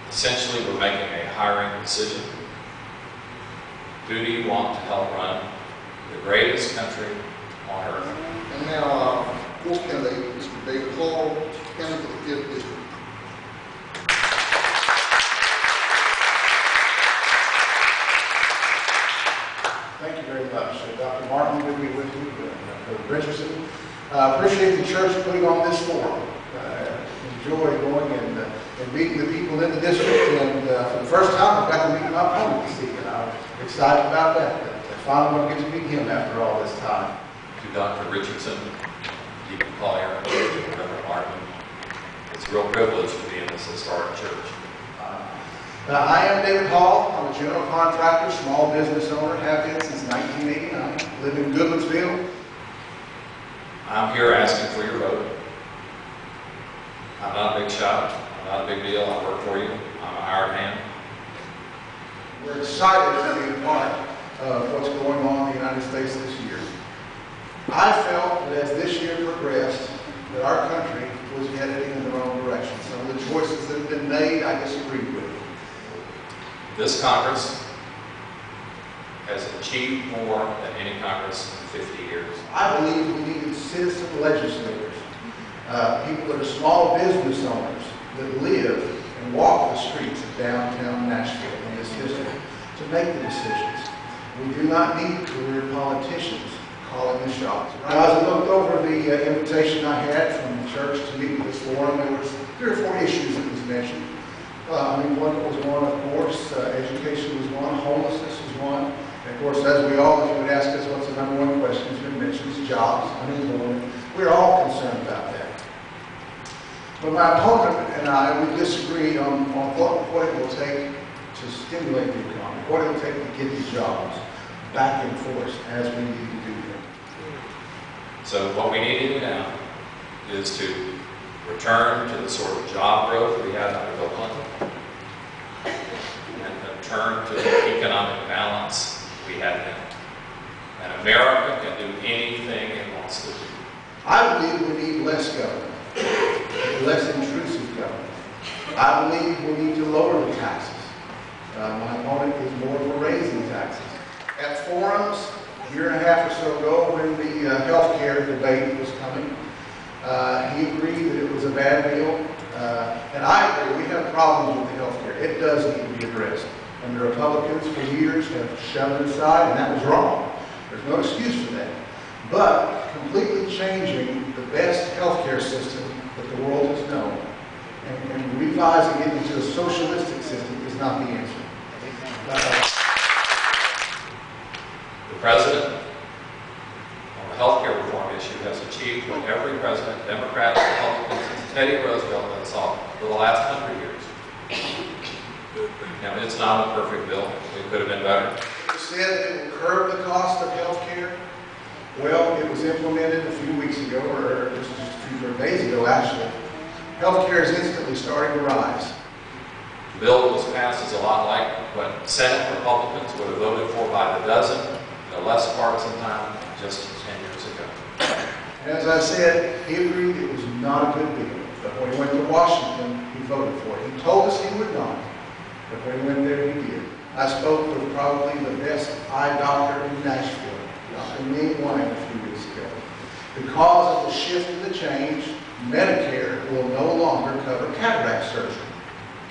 Essentially, we're making a hiring decision. Who do you want to help run the greatest country on earth? And now, fourth candidate, Mr. David Hall, candidate for the 5th District. Thank you very much. Dr. Martin, good to be with you, Dr. Richardson. Appreciate the church putting on this forum. Enjoy going and meeting the people in the district. And for the first time, I've got to meet my opponent this evening. I'm excited about that. Finally, I'm going to get to meet him after all this time. To Dr. Richardson, Deacon Collier, Reverend Martin, it's a real privilege to be in this historic church. I am David Hall. I'm a general contractor, small business owner, have been since 1989. Live in Goodlettsville. I'm here asking for your vote. I'm not a big shot. I'm not a big deal. I work for you. I'm a hired hand. We're excited to be a part of what's going on in the United States this year. I felt that as this year progressed, that our country was headed in the wrong direction. Some of the choices that have been made, I disagreed with. This Congress has achieved more than any Congress in 50 years. I believe we needed citizen legislators, people that are small business owners that live and walk the streets of downtown Nashville in this district to make the decisions. We do not need career politicians calling the shots. As I looked over the invitation I had from the church to meet with this forum, there was 3 or 4 issues that was mentioned. Employment was one, of course, education was one, homelessness was one, and of course, as we all, if you would ask us what's the #1 question that's been mentioned, is jobs, unemployment. We're all concerned about that. But my opponent and I, we disagree on what it will take to stimulate the economy, what it will take to get the jobs back in force as we need to do them. So what we need to do now is to return to the sort of job growth we had under Bill Clinton and return to the economic balance we had then. And America can do anything it wants to do. I believe we need less government, less intrusive government. I believe we need to lower the taxes. My opponent is more for raising taxes. At forums, a year and a half or so ago, when the health care debate was coming, he agreed that it was a bad deal. And I agree, we have problems with the health care. It does need to be addressed. And the Republicans for years have shoved it aside, and that was wrong. There's no excuse for that. But completely changing the best health care system that the world has known and revising it into a socialistic system is not the answer. The president on the health care reform issue has achieved what every president, Democrat, Republican, since Teddy Roosevelt has sought for the last 100 years. Now, it's not a perfect bill. It could have been better. It said it will curb the cost of health care. Well, it was implemented a few weeks ago, or just a few days ago, actually. Health care is instantly starting to rise. The bill that was passed is a lot like what Senate Republicans would have voted for by the dozen in a less partisan time just 10 years ago. And as I said, he agreed it was not a good deal. But when he went to Washington, he voted for it. He told us he would not. But when he went there, he did. I spoke with probably the best eye doctor in Nashville, Dr. Ming Wine, a few weeks ago. Because of the shift in the change, Medicare will no longer cover cataract surgery.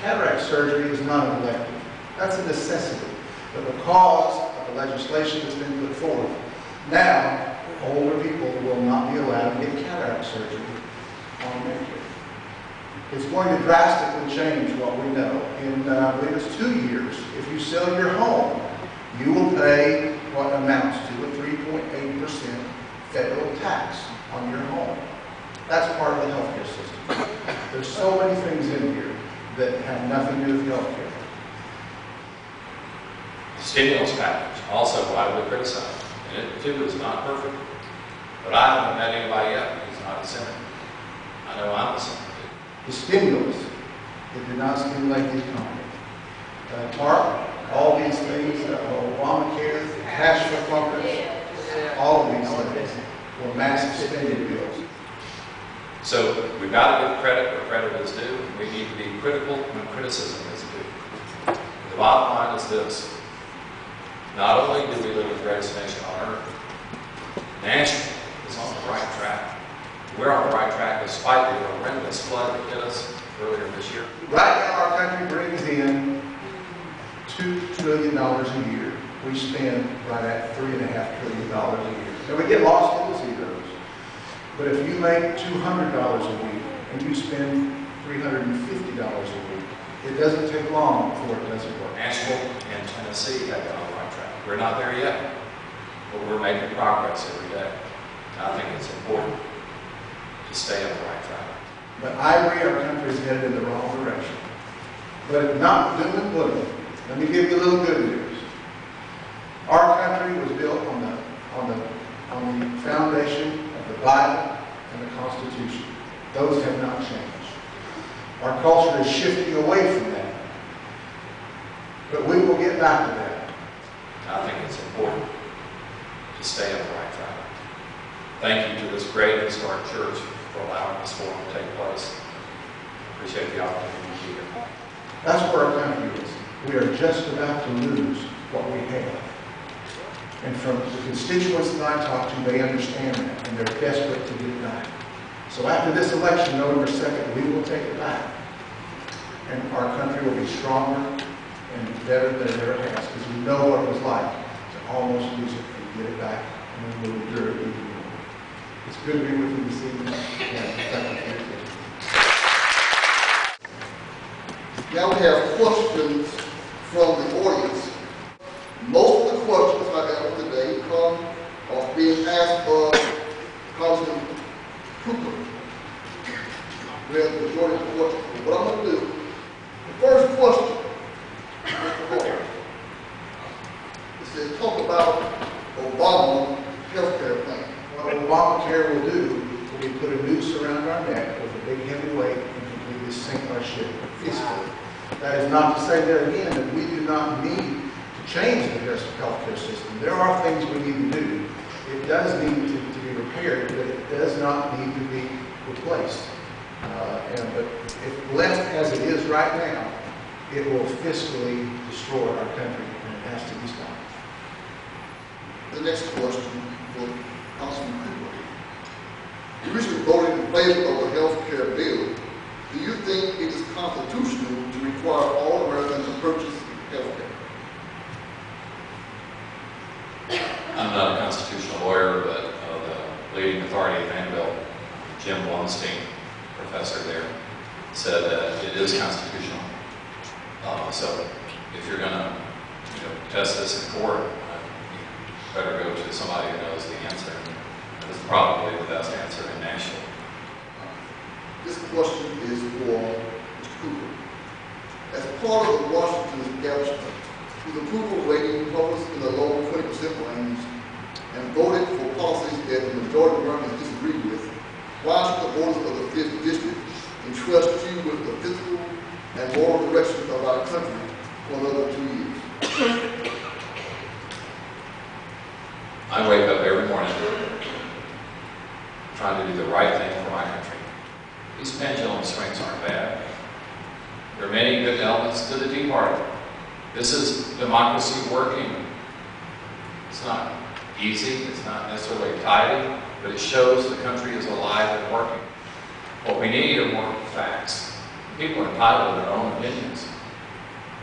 Cataract surgery is not an elective. That's a necessity. But because of the legislation that's been put forth, now older people will not be allowed to get cataract surgery on Medicare. It's going to drastically change what we know. In, I believe it's 2 years, if you sell your home, you will pay what amounts to a 3.8% federal tax on your home. That's part of the healthcare system. There's so many things in here that have nothing to do with healthcare. The stimulus package, also widely criticized, and it too is not perfect. But I haven't met anybody yet who's not a sinner. I know I'm a sinner. The stimulus, it did not stimulate the economy. Mark, all these things, Obamacare, cash for clunkers, all of these things were massive spending bills. So we've got to give credit where credit is due, and we need to be critical when criticism is due. The bottom line is this. Not only do we live in the greatest nation on earth, Nashville is on the right track. We're on the right track despite the horrendous flood that hit us earlier this year. Right now, our country brings in $2 trillion a year. We spend right at $3.5 trillion a year. Now, we get lost in the zeros. But if you make $200 a week and you spend $350 a week, it doesn't take long before it doesn't work. Nashville and Tennessee have been on the right track. We're not there yet, but we're making progress every day. And I think it's important to stay on the right track. But I agree our country is headed in the wrong direction. But not doom and gloom. Let me give you a little good news. Our country was built on the foundation of the Bible and the Constitution. Those have not changed. Our culture is shifting away from that. But we will get back to that. I think it's important to stay on the right track. Thank you to this great historic church for allowing this forum to take place. Appreciate the opportunity to be here. That's where our country is. We are just about to lose what we have. And from the constituents that I talk to, they understand that, and they're desperate to get it back. So after this election, November 2nd, we will take it back. And our country will be stronger and better than it ever has, because we know what it was like to almost lose it and get it back, and then we'll endure it even more. It's good to be with you this evening. Thank you. Now we have questions from the audience. Most of the questions I got today come off being asked of Congressman Cooper. We have the majority of the questions. What I'm going to do, the first question, Mr. Hoyer, it says talk about Obama health care plan. What Obamacare will do will be put a noose around our neck with a big heavy weight and completely sink our ship fiscally. That is not to say there again that we do not need to change the health care system. There are things we need to do. It does need to be repaired, but it does not need to be replaced. But if left as it is right now, it will fiscally destroy our country, and it has to be stopped. The next question for Councilman Cooper. You recently voted in favor of the health care bill. Do you think it is constitutional to require all Americans to purchase health care? I'm not a constitutional lawyer, but the leading authority at Vanderbilt, Jim Blumstein, professor there, said that it is constitutional. So if you're going to test this in court, you better go to somebody who knows the answer. It's probably the best answer in Nashville. This question is for Mr. Cooper. As part of the Washington establishment, whose approval rating hovers in the low 20% range and voted for policies that the majority of Americans disagree with, why should the voters of the 5th District entrust you with the physical and moral direction of our country for another 2 years? I wake up every morning trying to do the right thing for my country. These pendulum swings aren't bad. There are many good elements to the Tea Party. This is democracy working. It's not easy, it's not necessarily tidy, but it shows the country is alive and working. What we need are more facts. People are entitled to their own opinions,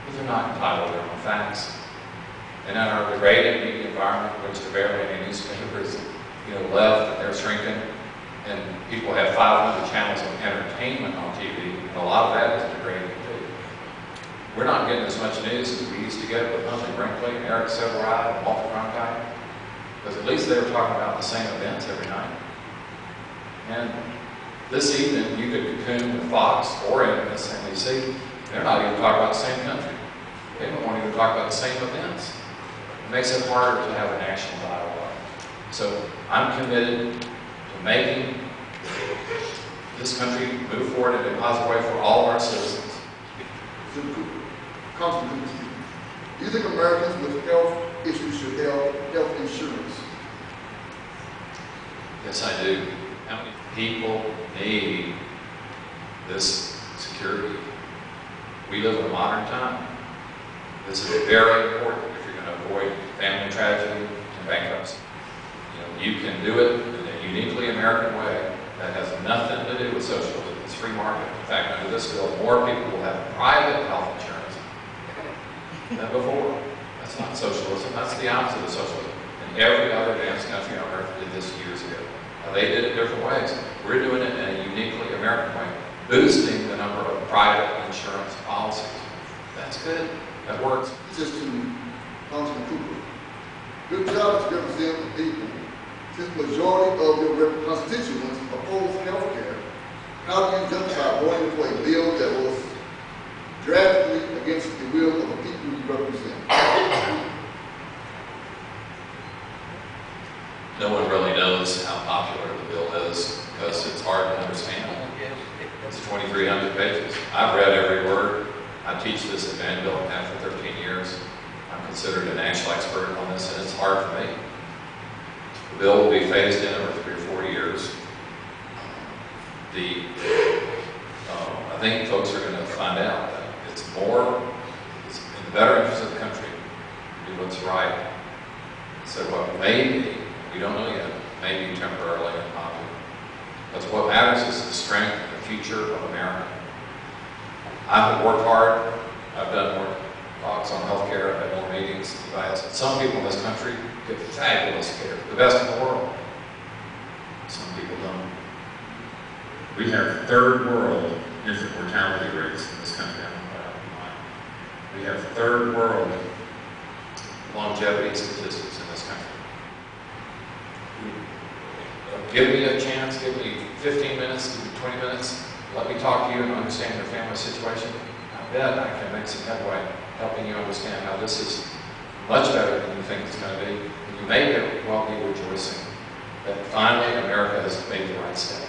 but they're not entitled to their own facts. And in our degraded media environment, which there are barely any newspapers, left, and they're shrinking, and people have 500 channels of entertainment on TV, and a lot of that is degraded too. We're not getting as much news as we used to get with Huntley Brinkley, and Eric Sevareid, and Walter Cronkite, because at least they were talking about the same events every night. And this evening, you could cocoon with Fox or MSNBC. They're not even talking about the same country. They don't want to even talk about the same events. It makes it harder to have a national dialogue. So I'm committed to making this country move forward in a positive way for all of our citizens. Councilman Cooper, do you think Americans with health issues should have health insurance? Yes, I do. How many? People need this security. We live in a modern time. This is very important if you're going to avoid family tragedy and bankruptcy. You can do it in a uniquely American way that has nothing to do with socialism. It's free market. In fact, under this bill, more people will have private health insurance than before. That's not socialism. That's the opposite of socialism. And every other advanced country on earth did this years ago. Now, they did it different ways. We're doing it in a uniquely American way, boosting the number of private insurance policies. That's good. That works. Just to Congressman Cooper, good job to represent the people. Since the majority of your constituents oppose health care, how do you justify voting for a bill that was drastically against the will of the people you represent? No one really knows how popular the bill is because it's hard to understand. It's 2,300 pages. I've read every word. I teach this at Vanderbilt now for 13 years. I'm considered a national expert on this, and it's hard for me. The bill will be phased in over 3 or 4 years. I think folks are going to find out that it's in the better interest of the country to do what's right. So what may be, we don't know yet, may be temporarily unpopular. Because what matters is the strength and the future of America. I've worked hard. I've done more talks on health care. I've had more meetings. Some people in this country get fabulous care, the best in the world. Some people don't. We have third world infant mortality rates in this country. We have third world longevity statistics in this country. Give me a chance, give me 15 minutes, give me 20 minutes. Let me talk to you and understand your family situation. I bet I can make some headway helping you understand how this is much better than you think it's going to be. And you may very well be rejoicing that finally America has made the right step.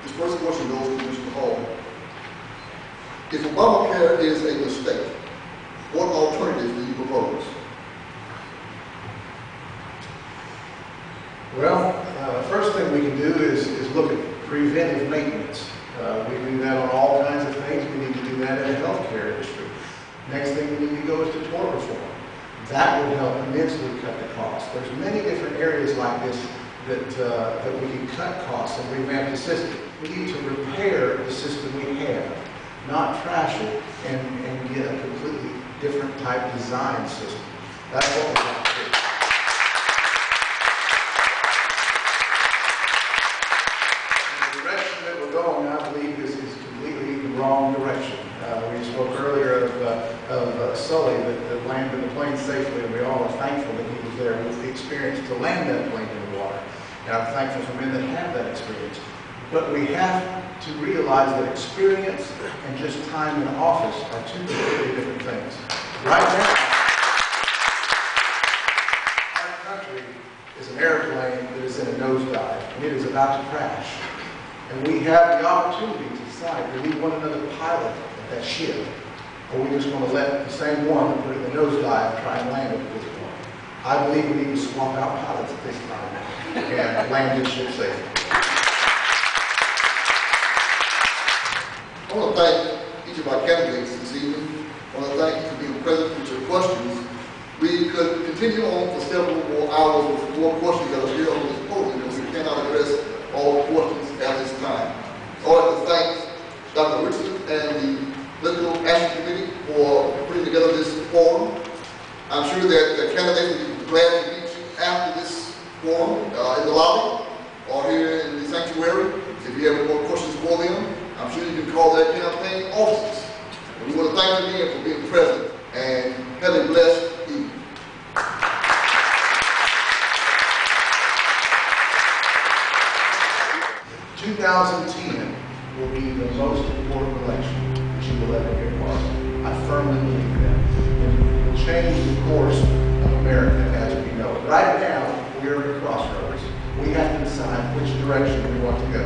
This first question goes to Mr. Hall. If Obamacare is a mistake, what alternatives do you propose? Well, first thing we can do is look at preventive maintenance. We do that on all kinds of things. We need to do that in the healthcare industry. Next thing we need to go is to tort reform. That would help immensely cut the cost. There's many different areas like this that we can cut costs and revamp the system. We need to repair the system we have, not trash it and get a completely different type design system. That's what we have to do. The direction that we're going, I believe, is completely the wrong direction. We spoke earlier of Sully that landed the plane safely, and we all are thankful that he was there with the experience to land that plane in the water. And I'm thankful for men that have that experience. But we have to realize that experience and just time in office are two completely different things. Right now, our country is an airplane that is in a nosedive, and it is about to crash. And we have the opportunity to decide, do we want another pilot at that ship, or are we just going to let the same one that put it in the nosedive try and land it at this point? I believe we need to swap out pilots at this time and land this ship safely. I want to thank each of our candidates this evening. I want to thank you for being present with your questions. We could continue on for several more hours with more questions that are here on this podium, but we cannot address all the questions at this time. So I'd like to thank Dr. Richardson and the Political Action Committee for putting together this forum. I'm sure that the candidates will be glad to meet you after this forum in the lobby or here in the sanctuary. If you have more questions for them, I'm sure you can call their campaign offices. And we want to thank you again for being present and have a blessed evening. 2010 will be the most important election that you will ever be a part of. I firmly believe that. And it will change the course of America as we know it. Right now, we are at a crossroads. We have to decide which direction we want to go.